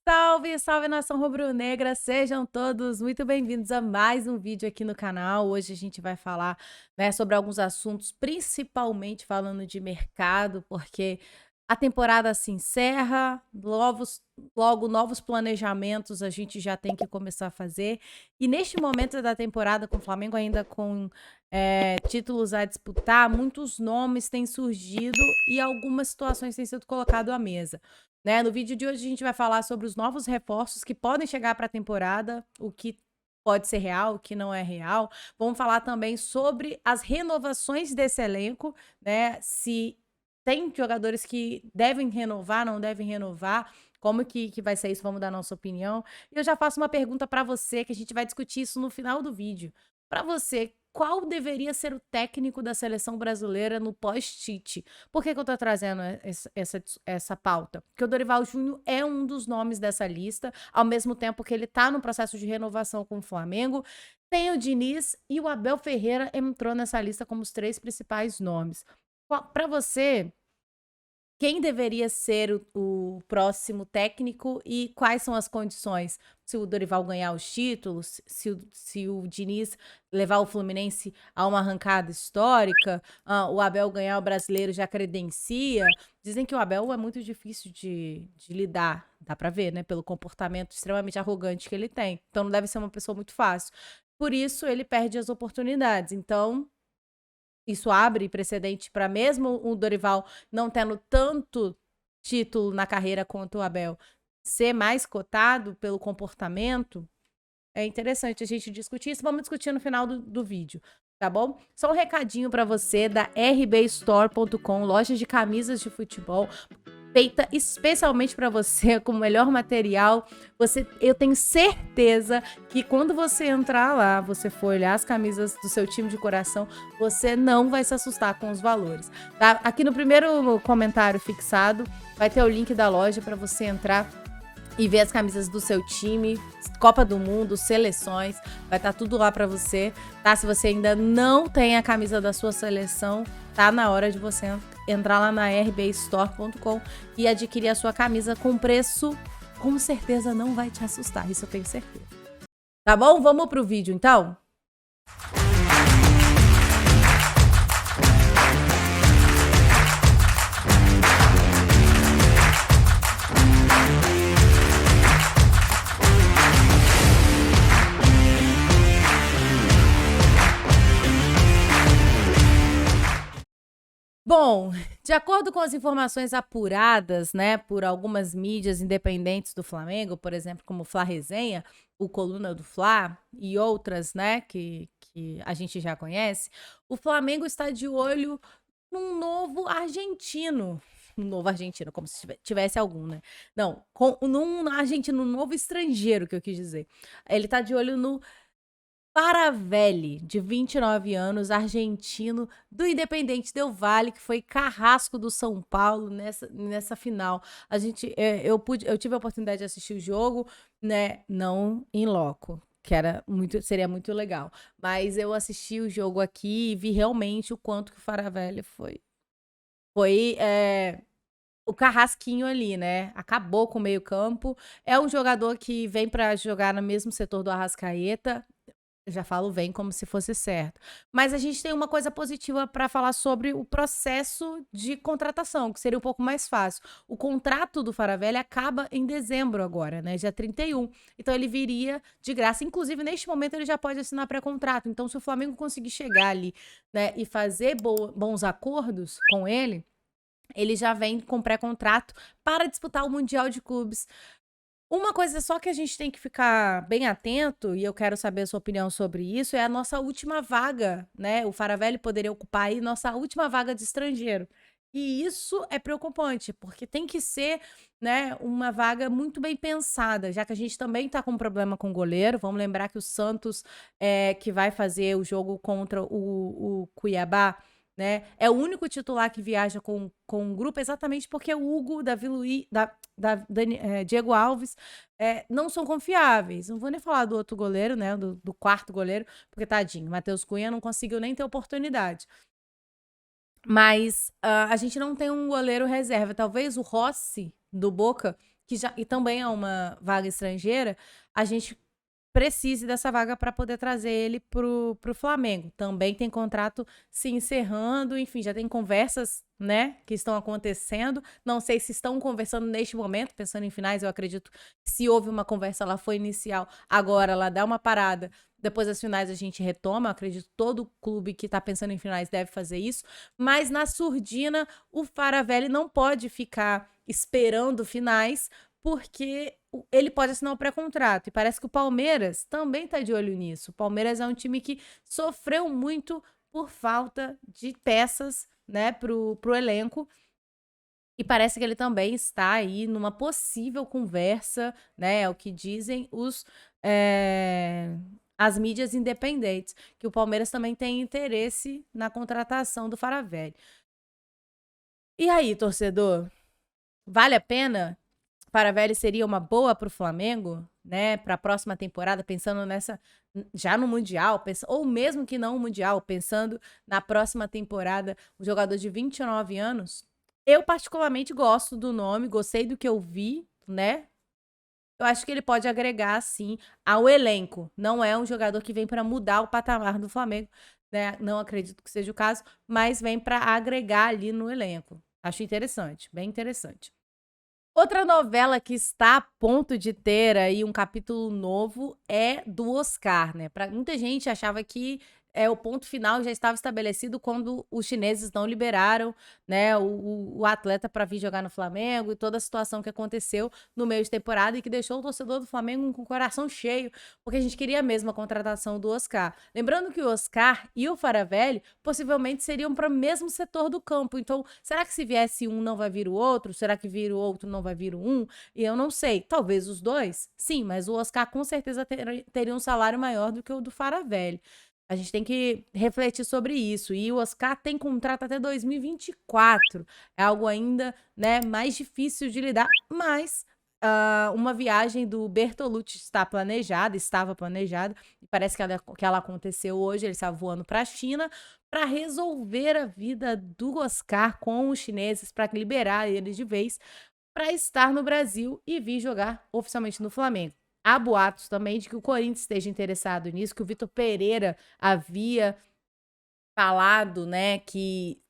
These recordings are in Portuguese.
Salve, salve nação rubro-negra, sejam todos muito bem-vindos a mais um vídeo aqui no canal. Hoje a gente vai falar, né, sobre alguns assuntos, principalmente falando de mercado, porque a temporada se encerra, logo novos planejamentos a gente já tem que começar a fazer. E neste momento da temporada, com o Flamengo ainda com títulos a disputar, muitos nomes têm surgido e algumas situações têm sido colocadas à mesa. Né? No vídeo de hoje a gente vai falar sobre os novos reforços que podem chegar para a temporada, o que pode ser real, o que não é real. Vamos falar também sobre as renovações desse elenco, né? Se tem jogadores que devem renovar, não devem renovar, como que vai ser isso? Vamos dar nossa opinião. E eu já faço uma pergunta para você, que a gente vai discutir isso no final do vídeo. Para você, qual deveria ser o técnico da seleção brasileira no pós-Tite? Por que eu tô trazendo essa pauta? Porque o Dorival Júnior é um dos nomes dessa lista, ao mesmo tempo que ele tá no processo de renovação com o Flamengo. Tem o Diniz e o Abel Ferreira entrou nessa lista como os 3 principais nomes. Para você, quem deveria ser o próximo técnico e quais são as condições? Se o Dorival ganhar os títulos, se o Diniz levar o Fluminense a uma arrancada histórica, o Abel ganhar o Brasileiro já credencia. Dizem que o Abel é muito difícil de lidar, dá pra ver, né? Pelo comportamento extremamente arrogante que ele tem. Então não deve ser uma pessoa muito fácil. Por isso ele perde as oportunidades. Então isso abre precedente para mesmo o Dorival não tendo tanto título na carreira quanto o Abel ser mais cotado pelo comportamento. É interessante a gente discutir isso. Vamos discutir no final do vídeo, tá bom? Só um recadinho para você da rbstore.com, loja de camisas de futebol, feita especialmente para você, com o melhor material. Eu tenho certeza que quando você entrar lá, você for olhar as camisas do seu time de coração, você não vai se assustar com os valores, tá? Aqui no primeiro comentário fixado vai ter o link da loja para você entrar e ver as camisas do seu time, Copa do Mundo, seleções, vai estar tudo lá para você, tá? Se você ainda não tem a camisa da sua seleção, tá na hora de você entrar lá na rbstore.com e adquirir a sua camisa com preço, com certeza não vai te assustar, isso eu tenho certeza. Tá bom? Vamos pro vídeo então? Bom, de acordo com as informações apuradas, né, por algumas mídias independentes do Flamengo, por exemplo, como o Fla Resenha, o Coluna do Fla e outras, né, que a gente já conhece, o Flamengo está de olho num novo argentino. Um novo argentino, como se tivesse algum, né? Não, num argentino novo estrangeiro, que eu quis dizer. Ele tá de olho no Faravelli, de 29 anos, argentino, do Independente Del Valle, que foi carrasco do São Paulo nessa final. Eu tive a oportunidade de assistir o jogo, né? Não em loco, que seria muito legal. Mas eu assisti o jogo aqui e vi realmente o quanto que o Faravelli foi. Foi o carrasquinho ali, né? Acabou com o meio-campo. É um jogador que vem para jogar no mesmo setor do Arrascaeta. Eu já falo vem como se fosse certo. Mas a gente tem uma coisa positiva para falar sobre o processo de contratação, que seria um pouco mais fácil. O contrato do Faravelli acaba em dezembro agora, né? Dia 31. Então ele viria de graça. Inclusive, neste momento, ele já pode assinar pré-contrato. Então, se o Flamengo conseguir chegar ali, né, e fazer bons acordos com ele já vem com pré-contrato para disputar o Mundial de Clubes. Uma coisa só que a gente tem que ficar bem atento, e eu quero saber a sua opinião sobre isso, é a nossa última vaga, né? O Faravelli poderia ocupar aí nossa última vaga de estrangeiro. E isso é preocupante, porque tem que ser, né, uma vaga muito bem pensada, já que a gente também tá com um problema com o goleiro. Vamos lembrar que o Santos, que vai fazer o jogo contra o Cuiabá, né? É o único titular que viaja com o grupo, exatamente porque o Hugo, Davi Luiz, Diego Alves, não são confiáveis. Não vou nem falar do outro goleiro, né? Do quarto goleiro, porque tadinho, Matheus Cunha não conseguiu nem ter oportunidade. Mas a gente não tem um goleiro reserva. Talvez o Rossi, do Boca, que já e também é uma vaga estrangeira, a gente precise dessa vaga para poder trazer ele pro Flamengo. Também tem contrato se encerrando, enfim, já tem conversas, né, que estão acontecendo. Não sei se estão conversando neste momento, pensando em finais, eu acredito que se houve uma conversa, ela foi inicial, agora ela dá uma parada, depois das finais a gente retoma, eu acredito que todo clube que está pensando em finais deve fazer isso, mas na surdina o Faravelli não pode ficar esperando finais, porque ele pode assinar o pré-contrato. E parece que o Palmeiras também está de olho nisso. O Palmeiras é um time que sofreu muito por falta de peças, né, pro elenco. E parece que ele também está aí numa possível conversa, né, é o que dizem as mídias independentes, que o Palmeiras também tem interesse na contratação do Faravelli. E aí, torcedor, vale a pena? Faravelli seria uma boa para o Flamengo, né, para a próxima temporada, pensando nessa já no Mundial, ou mesmo que não o Mundial, pensando na próxima temporada, um jogador de 29 anos. Eu particularmente gosto do nome, gostei do que eu vi, né? Eu acho que ele pode agregar, sim, ao elenco. Não é um jogador que vem para mudar o patamar do Flamengo, né? Não acredito que seja o caso, mas vem para agregar ali no elenco. Acho interessante, bem interessante. Outra novela que está a ponto de ter aí um capítulo novo é do Oscar, né? Para muita gente achava que o ponto final já estava estabelecido quando os chineses não liberaram, né, o atleta para vir jogar no Flamengo e toda a situação que aconteceu no meio de temporada e que deixou o torcedor do Flamengo com o coração cheio, porque a gente queria mesmo a contratação do Oscar. Lembrando que o Oscar e o Faravelli possivelmente seriam para o mesmo setor do campo. Então, será que se viesse um não vai vir o outro? Será que vir o outro não vai vir o um? E eu não sei. Talvez os dois? Sim, mas o Oscar com certeza teria um salário maior do que o do Faravelli. A gente tem que refletir sobre isso. E o Oscar tem contrato até 2024. É algo ainda, né, mais difícil de lidar, mas uma viagem do Bertolucci estava planejada, e parece que ela aconteceu hoje. Ele estava voando para a China para resolver a vida do Oscar com os chineses, para liberar eles de vez, para estar no Brasil e vir jogar oficialmente no Flamengo. Há boatos também de que o Corinthians esteja interessado nisso, que o Vitor Pereira havia falado, né, que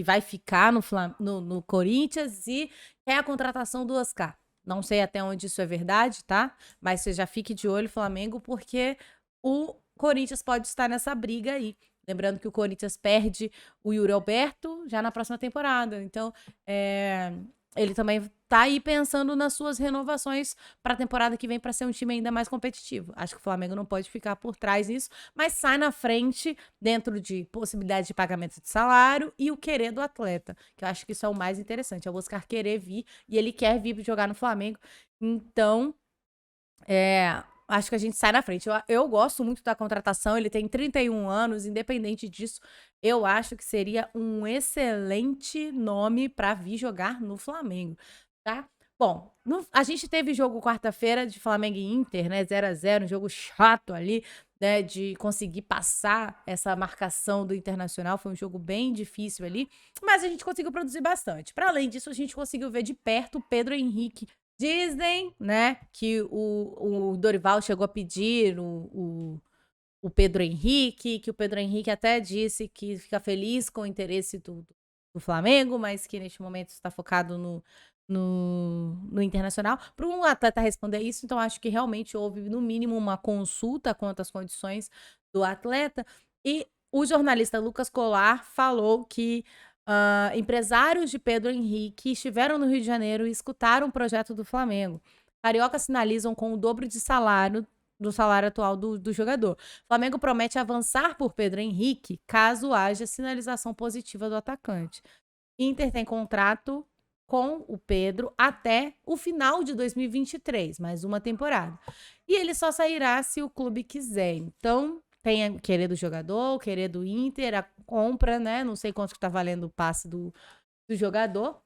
vai ficar no Corinthians e é a contratação do Oscar. Não sei até onde isso é verdade, tá? Mas você já fique de olho, Flamengo, porque o Corinthians pode estar nessa briga aí. Lembrando que o Corinthians perde o Yuri Alberto já na próxima temporada. Então, ele também tá aí pensando nas suas renovações para a temporada que vem para ser um time ainda mais competitivo. Acho que o Flamengo não pode ficar por trás disso, mas sai na frente dentro de possibilidade de pagamento de salário e o querer do atleta, que eu acho que isso é o mais interessante, é o Oscar querer vir e ele quer vir jogar no Flamengo. Então, acho que a gente sai na frente. Eu gosto muito da contratação, ele tem 31 anos, independente disso, eu acho que seria um excelente nome para vir jogar no Flamengo, tá? Bom, a gente teve jogo quarta-feira de Flamengo e Inter, né? 0-0, um jogo chato ali, né? De conseguir passar essa marcação do Internacional. Foi um jogo bem difícil ali, mas a gente conseguiu produzir bastante. Para além disso, a gente conseguiu ver de perto o Pedro Henrique. Dizem, né, que o Dorival chegou a pedir o Pedro Henrique, que o Pedro Henrique até disse que fica feliz com o interesse do Flamengo, mas que neste momento está focado no Internacional. Para um atleta responder isso, então acho que realmente houve, no mínimo, uma consulta quanto às condições do atleta. E o jornalista Lucas Colar falou que empresários de Pedro Henrique estiveram no Rio de Janeiro e escutaram o projeto do Flamengo. Cariocas sinalizam com o dobro de salário do salário atual do jogador. Flamengo promete avançar por Pedro Henrique caso haja sinalização positiva do atacante. Inter tem contrato com o Pedro até o final de 2023, mais uma temporada. E ele só sairá se o clube quiser. Então, tem a querer do jogador, o querer do Inter, a compra, né? Não sei quanto que tá valendo o passe do jogador,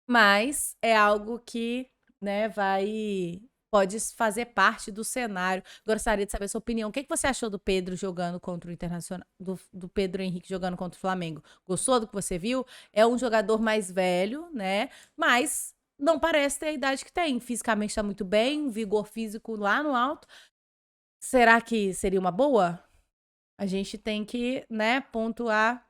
mas é algo que, né, pode fazer parte do cenário. Gostaria de saber a sua opinião. O que você achou do Pedro jogando contra o Internacional, do Pedro Henrique jogando contra o Flamengo? Gostou do que você viu? É um jogador mais velho, né? Mas não parece ter a idade que tem. Fisicamente está muito bem, vigor físico lá no alto. Será que seria uma boa? A gente tem que, né, pontuar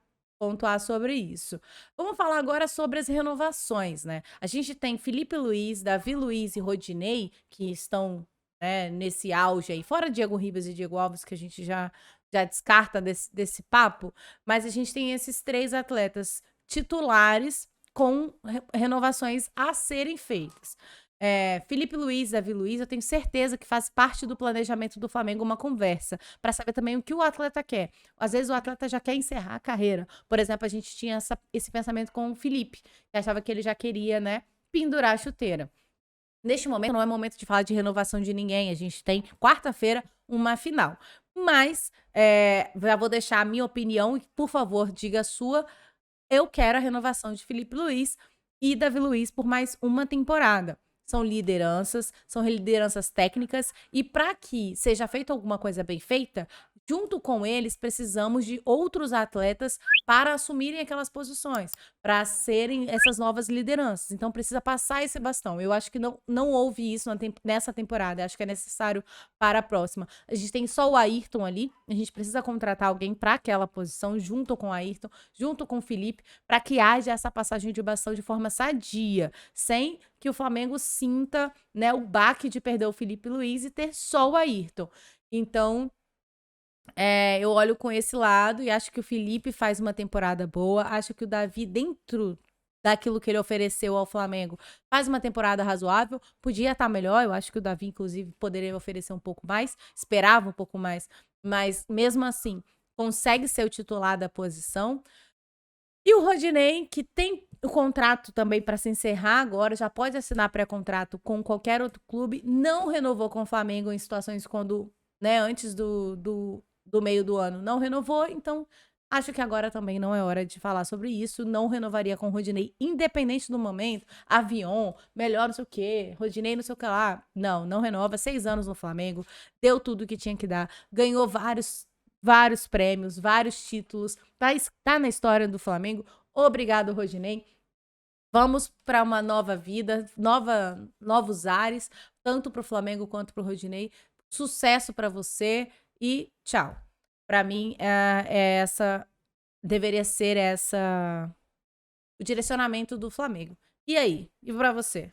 sobre isso. Vamos falar agora sobre as renovações, né? A gente tem Felipe Luiz, Davi Luiz e Rodinei, que estão, né, nesse auge aí, fora Diego Ribas e Diego Alves, que a gente já descarta desse papo, mas a gente tem esses 3 atletas titulares com renovações a serem feitas. Felipe Luiz, Davi Luiz, eu tenho certeza que faz parte do planejamento do Flamengo uma conversa para saber também o que o atleta quer. Às vezes o atleta já quer encerrar a carreira. Por exemplo, a gente tinha esse pensamento com o Felipe, que achava que ele já queria, né, pendurar a chuteira. Neste momento, não é momento de falar de renovação de ninguém. A gente tem quarta-feira uma final. Mas já vou deixar a minha opinião e, por favor, diga a sua. Eu quero a renovação de Felipe Luiz e Davi Luiz por mais uma temporada. São lideranças técnicas, e para que seja feita alguma coisa bem feita, junto com eles, precisamos de outros atletas para assumirem aquelas posições, para serem essas novas lideranças. Então, precisa passar esse bastão. Eu acho que não houve isso nessa temporada. Eu acho que é necessário para a próxima. A gente tem só o Ayrton ali. A gente precisa contratar alguém para aquela posição, junto com o Ayrton, junto com o Felipe, para que haja essa passagem de bastão de forma sadia, sem que o Flamengo sinta, né, o baque de perder o Felipe Luiz e ter só o Ayrton. Então, eu olho com esse lado e acho que o Felipe faz uma temporada boa. Acho que o Davi, dentro daquilo que ele ofereceu ao Flamengo, faz uma temporada razoável. Podia estar melhor. Eu acho que o Davi, inclusive, poderia oferecer um pouco mais. Esperava um pouco mais. Mas, mesmo assim, consegue ser o titular da posição. E o Rodinei, que tem o contrato também para se encerrar agora, já pode assinar pré-contrato com qualquer outro clube, não renovou com o Flamengo em situações quando, né, antes do meio do ano, não renovou, então acho que agora também não é hora de falar sobre isso, não renovaria com o Rodinei, independente do momento, avião, melhor não sei o quê, Rodinei não sei o que lá, não renova, 6 anos no Flamengo, deu tudo que tinha que dar, ganhou vários prêmios, vários títulos, tá na história do Flamengo. Obrigado, Rodinei. Vamos para uma nova vida, novos ares, tanto para o Flamengo quanto para o Rodinei. Sucesso para você e tchau. Para mim, deveria ser o direcionamento do Flamengo. E aí? E para você?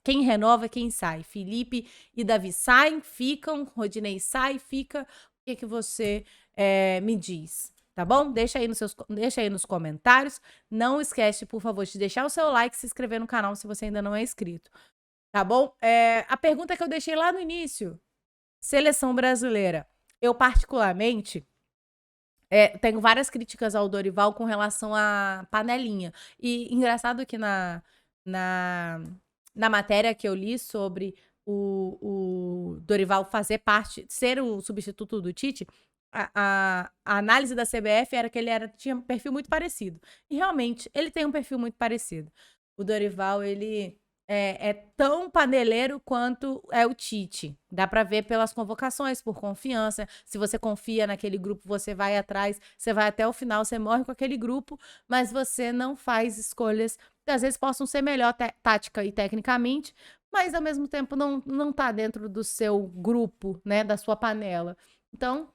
Quem renova, quem sai? Felipe e Davi saem, ficam, Rodinei sai, fica. O que você me diz? Tá bom? Deixa aí nos comentários. Não esquece, por favor, de deixar o seu like e se inscrever no canal se você ainda não é inscrito. Tá bom? A pergunta que eu deixei lá no início. Seleção brasileira. Eu, particularmente, tenho várias críticas ao Dorival com relação à panelinha. E engraçado que na matéria que eu li sobre o Dorival fazer parte, ser o substituto do Tite, a análise da CBF era que ele tinha um perfil muito parecido. E realmente, ele tem um perfil muito parecido. O Dorival, ele é tão paneleiro quanto é o Tite. Dá pra ver pelas convocações, por confiança. Se você confia naquele grupo, você vai atrás, você vai até o final, você morre com aquele grupo, mas você não faz escolhas que às vezes possam ser melhor tática e tecnicamente, mas ao mesmo tempo não tá dentro do seu grupo, né, da sua panela. Então,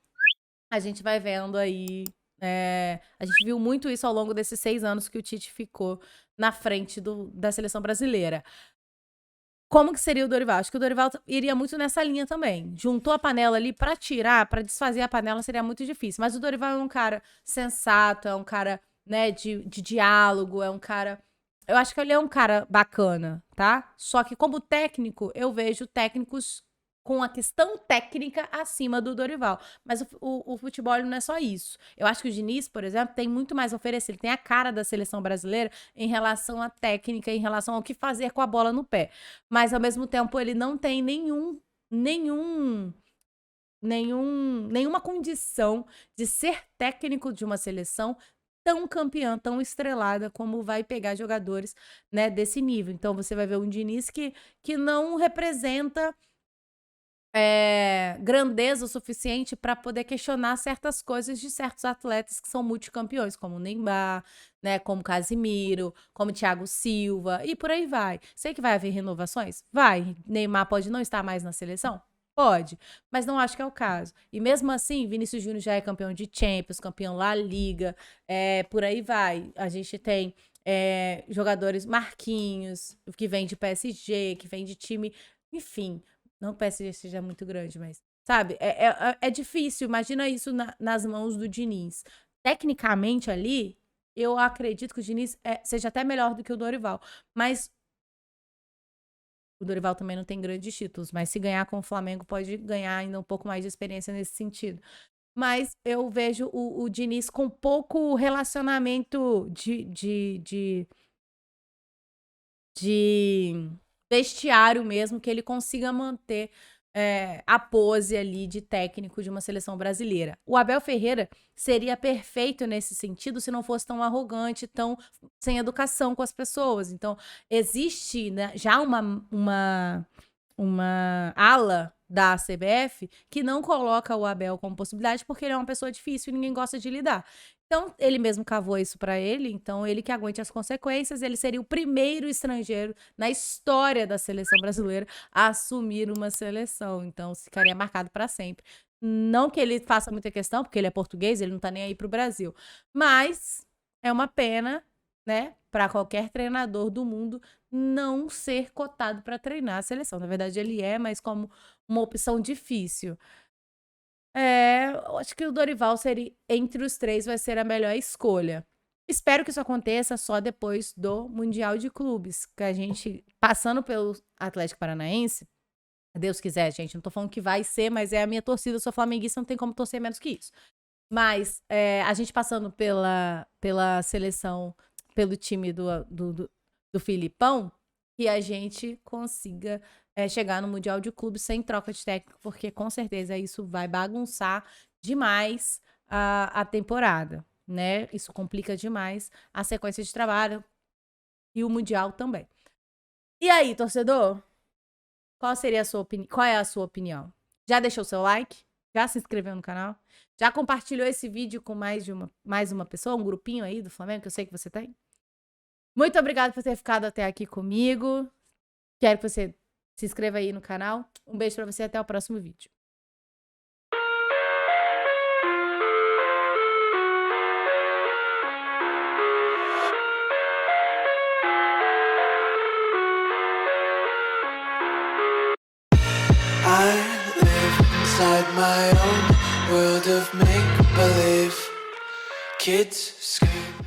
a gente vai vendo aí. A gente viu muito isso ao longo desses 6 anos que o Tite ficou na frente da seleção brasileira. Como que seria o Dorival? Acho que o Dorival iria muito nessa linha também. Juntou a panela ali para tirar, para desfazer a panela seria muito difícil. Mas o Dorival é um cara sensato, é um cara, né, de diálogo, é um cara. Eu acho que ele é um cara bacana, tá? Só que como técnico, eu vejo técnicos com a questão técnica acima do Dorival. Mas o futebol não é só isso. Eu acho que o Diniz, por exemplo, tem muito mais a oferecer. Ele tem a cara da seleção brasileira em relação à técnica, em relação ao que fazer com a bola no pé. Mas, ao mesmo tempo, ele não tem nenhuma condição de ser técnico de uma seleção tão campeã, tão estrelada, como vai pegar jogadores, né, desse nível. Então, você vai ver um Diniz que não representa grandeza o suficiente para poder questionar certas coisas de certos atletas que são multicampeões, como o Neymar, né, como Casimiro, como Thiago Silva e por aí vai. Sei que vai haver renovações? Vai. Neymar pode não estar mais na seleção? Pode, mas não acho que é o caso. E mesmo assim, Vinícius Júnior já é campeão de Champions, campeão La Liga, por aí vai. A gente tem jogadores Marquinhos, que vem de PSG, que vem de time, enfim, não que o PSG seja muito grande, mas, sabe, é difícil. Imagina isso nas mãos do Diniz. Tecnicamente ali, eu acredito que o Diniz seja até melhor do que o Dorival. Mas o Dorival também não tem grandes títulos, mas se ganhar com o Flamengo, pode ganhar ainda um pouco mais de experiência nesse sentido. Mas eu vejo o Diniz com pouco relacionamento de vestiário mesmo, que ele consiga manter a pose ali de técnico de uma seleção brasileira. O Abel Ferreira seria perfeito nesse sentido se não fosse tão arrogante, tão sem educação com as pessoas. Então, existe, né, já uma ala da CBF que não coloca o Abel como possibilidade porque ele é uma pessoa difícil e ninguém gosta de lidar. Então, ele mesmo cavou isso para ele, então ele que aguente as consequências, ele seria o primeiro estrangeiro na história da seleção brasileira a assumir uma seleção, então ficaria marcado para sempre. Não que ele faça muita questão, porque ele é português, ele não tá nem aí pro Brasil, mas é uma pena, né, para qualquer treinador do mundo não ser cotado para treinar a seleção. Na verdade, ele mas como uma opção difícil. Eu acho que o Dorival seria, entre os três, vai ser a melhor escolha. Espero que isso aconteça só depois do Mundial de Clubes, que a gente, passando pelo Atlético Paranaense, Deus quiser, gente, não tô falando que vai ser, mas é a minha torcida, eu sou flamenguista, não tem como torcer menos que isso. Mas a gente passando pela seleção, pelo time do Filipão, que a gente consiga chegar no Mundial de Clubes sem troca de técnico, porque com certeza isso vai bagunçar demais a temporada, né? Isso complica demais a sequência de trabalho e o Mundial também. E aí, torcedor? Qual seria a sua opinião? Qual é a sua opinião? Já deixou seu like? Já se inscreveu no canal? Já compartilhou esse vídeo com mais uma pessoa, um grupinho aí do Flamengo, que eu sei que você tem? Muito obrigada por ter ficado até aqui comigo. Quero que você se inscreva aí no canal. Um beijo pra você e até o próximo vídeo. I live inside my own world of make-believe. Kids scream